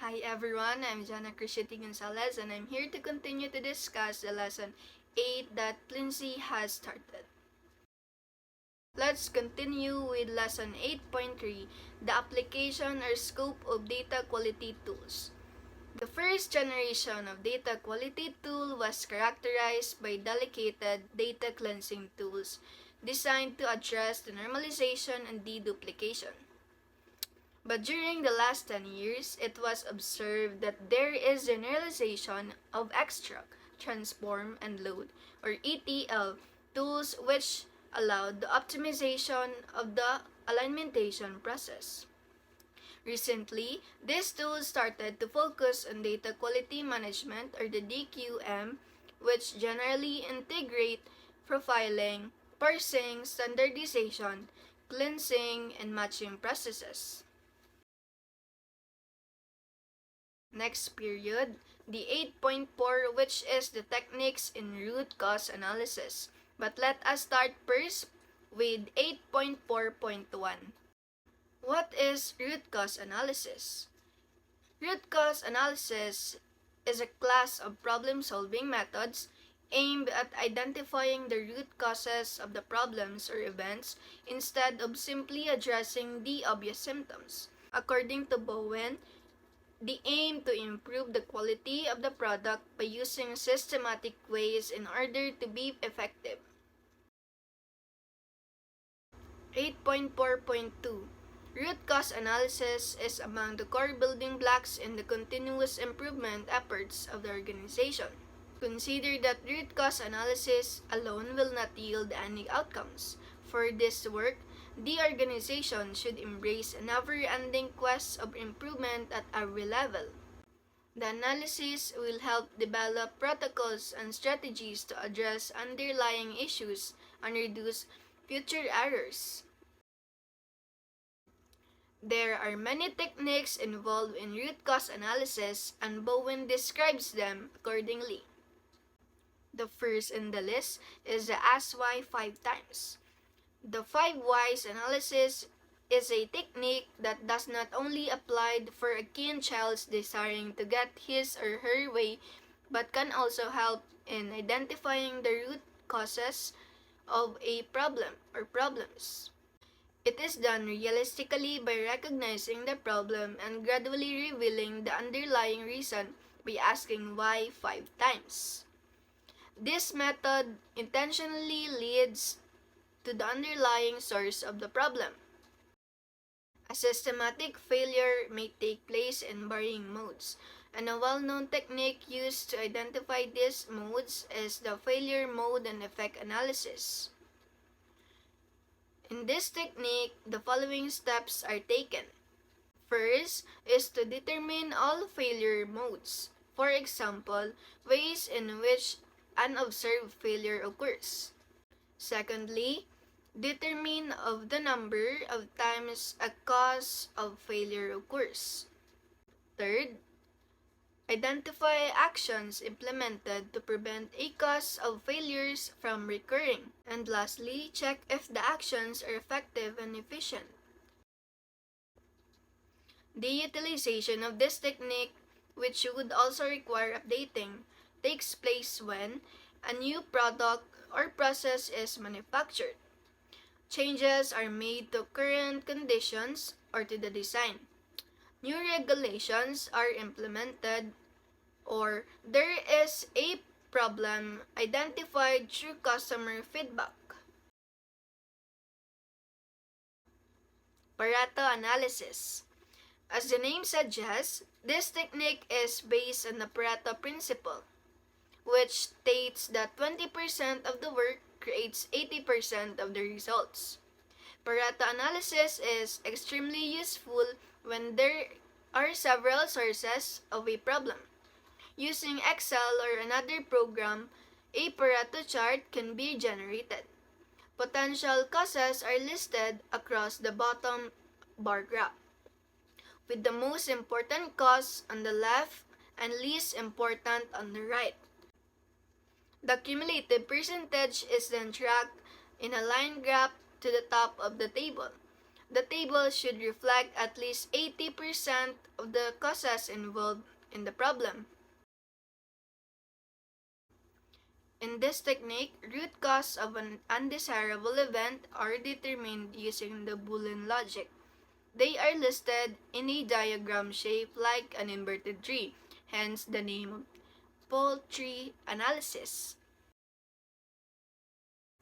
Hi everyone, I'm Jana Crisciati Gonzalez and I'm here to continue to discuss the lesson 8 that Lindsay has started. Let's continue with lesson 8.3, the application or scope of data quality tools. The first generation of data quality tool was characterized by delicate data cleansing tools designed to address the normalization and deduplication. But during the last 10 years, it was observed that there is generalization of extract, transform, and load, or ETL, tools which allowed the optimization of the alignmentation process. Recently, these tools started to focus on data quality management, or the DQM, which generally integrate profiling, parsing, standardization, cleansing, and matching processes. Next period, the 8.4, which is the techniques in root cause analysis. But let us start first with 8.4.1. What is root cause analysis? Root cause analysis is a class of problem-solving methods aimed at identifying the root causes of the problems or events instead of simply addressing the obvious symptoms. According to Bowen, they aim to improve the quality of the product by using systematic ways in order to be effective. 8.4.2 Root cause analysis is among the core building blocks in the continuous improvement efforts of the organization. Consider that root cause analysis alone will not yield any outcomes. For this work, the organization should embrace a never-ending quest of improvement at every level. The analysis will help develop protocols and strategies to address underlying issues and reduce future errors. There are many techniques involved in root cause analysis, and Bowen describes them accordingly. The first in the list is the Ask Why 5 times. The 5 whys analysis is a technique that does not only apply for a keen child desiring to get his or her way, but can also help in identifying the root causes of a problem or problems. It is done realistically by recognizing the problem and gradually revealing the underlying reason by asking why 5 times. This method intentionally leads to the underlying source of the problem. A systematic failure may take place in varying modes, and a well-known technique used to identify these modes is the failure mode and effect analysis. In this technique, the following steps are taken. First is to determine all failure modes. For example, ways in which unobserved failure occurs. Secondly, determine of the number of times a cause of failure occurs. Third, identify actions implemented to prevent a cause of failures from recurring. And lastly, check if the actions are effective and efficient. The utilization of this technique, which would also require updating, takes place when a new product or process is manufactured. Changes are made to current conditions or to the design. New regulations are implemented, or there is a problem identified through customer feedback. Pareto analysis. As the name suggests, this technique is based on the Pareto principle, which states that 20% of the work creates 80% of the results. Pareto analysis is extremely useful when there are several sources of a problem. Using Excel or another program, a Pareto chart can be generated. Potential causes are listed across the bottom bar graph, with the most important cause on the left and least important on the right. The cumulative percentage is then tracked in a line graph to the top of the table. The table should reflect at least 80% of the causes involved in the problem. In this technique, root cause of an undesirable event are determined using the Boolean logic. They are listed in a diagram shaped like an inverted tree, hence the name of pole tree analysis.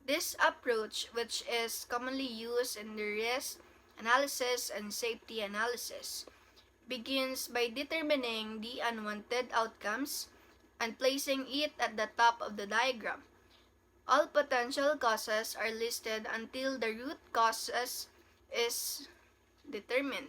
This approach, which is commonly used in the risk analysis and safety analysis, begins by determining the unwanted outcomes and placing it at the top of the diagram. All potential causes are listed until the root causes is determined.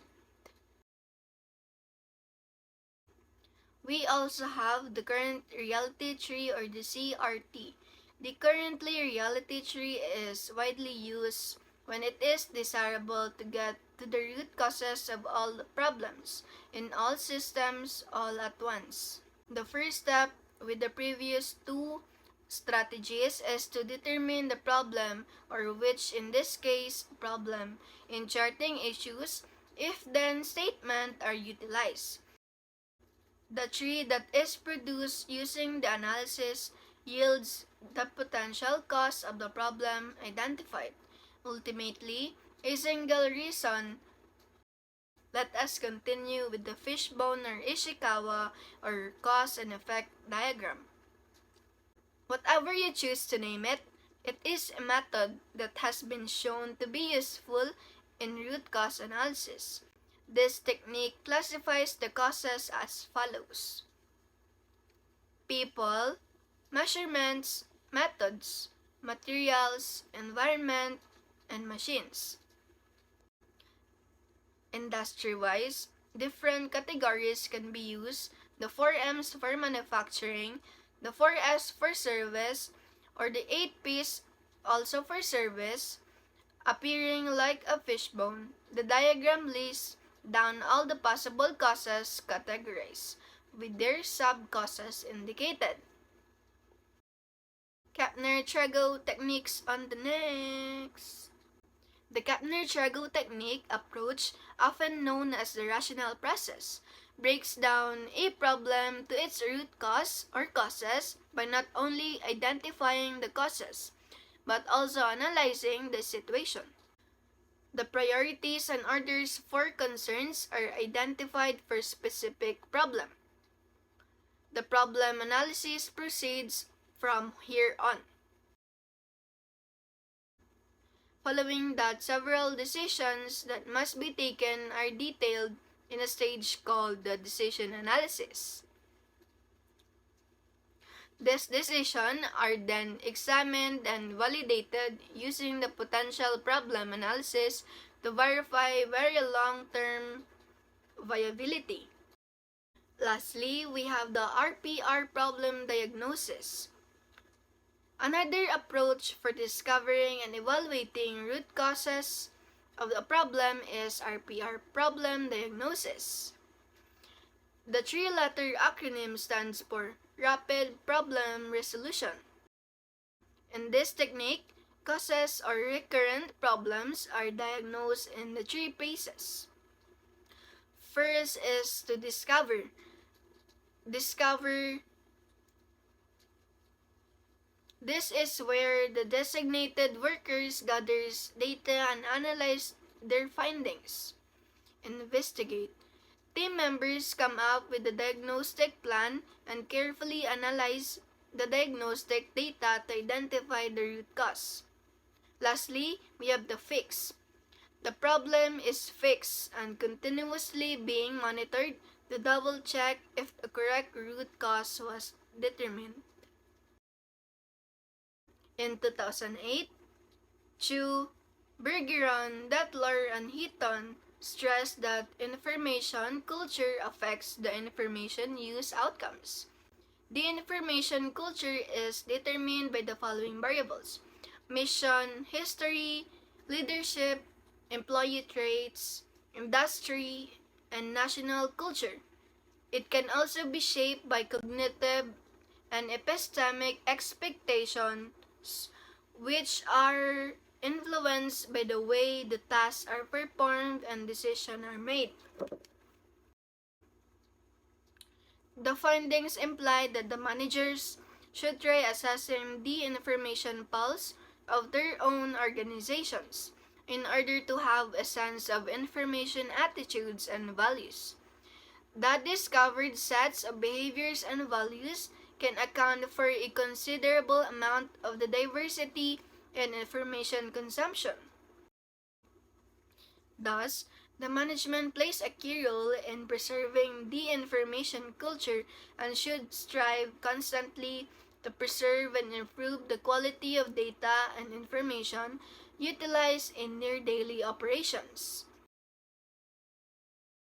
We also have the current reality tree or the CRT. The currently reality tree is widely used when it is desirable to get to the root causes of all problems in all systems all at once. The first step with the previous two strategies is to determine the problem, or which in this case problem, in charting issues, if then statement are utilized. The tree that is produced using the analysis yields the potential cause of the problem identified. Ultimately, a single reason. Let us continue with the fishbone or Ishikawa or cause and effect diagram. Whatever you choose to name it, it is a method that has been shown to be useful in root cause analysis. This technique classifies the causes as follows: people, measurements, methods, materials, environment, and machines. Industry-wise, different categories can be used: the 4M's for manufacturing, the 4S for service, or the 8P's also for service. Appearing like a fishbone, the diagram lists down all the possible causes categorized, with their sub-causes indicated. Kapner-Trego techniques on the next. The Kapner-Trego technique approach, often known as the rational process, breaks down a problem to its root cause or causes by not only identifying the causes, but also analyzing the situation. The priorities and orders for concerns are identified for specific problem. The problem analysis proceeds from here on. Following that, several decisions that must be taken are detailed in a stage called the decision analysis. These decisions are then examined and validated using the potential problem analysis to verify very long-term viability. Lastly, we have the RPR problem diagnosis. Another approach for discovering and evaluating root causes of the problem is RPR problem diagnosis. The three-letter acronym stands for Rapid Problem Resolution. In this technique, causes or recurrent problems are diagnosed in the three phases. First is to discover. This is where the designated workers gathers data and analyze their findings. Investigate. Team members come up with a diagnostic plan and carefully analyze the diagnostic data to identify the root cause. Lastly, we have the fix. The problem is fixed and continuously being monitored to double-check if the correct root cause was determined. In 2008, Chu, Bergeron, Dettler, and Heaton stressed that information culture affects the information use outcomes. The information culture is determined by the following variables: mission, history, leadership, employee traits, industry, and national culture. It can also be shaped by cognitive and epistemic expectations, which are influenced by the way the tasks are performed and decisions are made. The findings imply that the managers should try assessing the information pulse of their own organizations in order to have a sense of information attitudes and values. That discovered sets of behaviors and values can account for a considerable amount of the diversity in information consumption. Thus, the management plays a key role in preserving the information culture and should strive constantly to preserve and improve the quality of data and information utilized in their daily operations.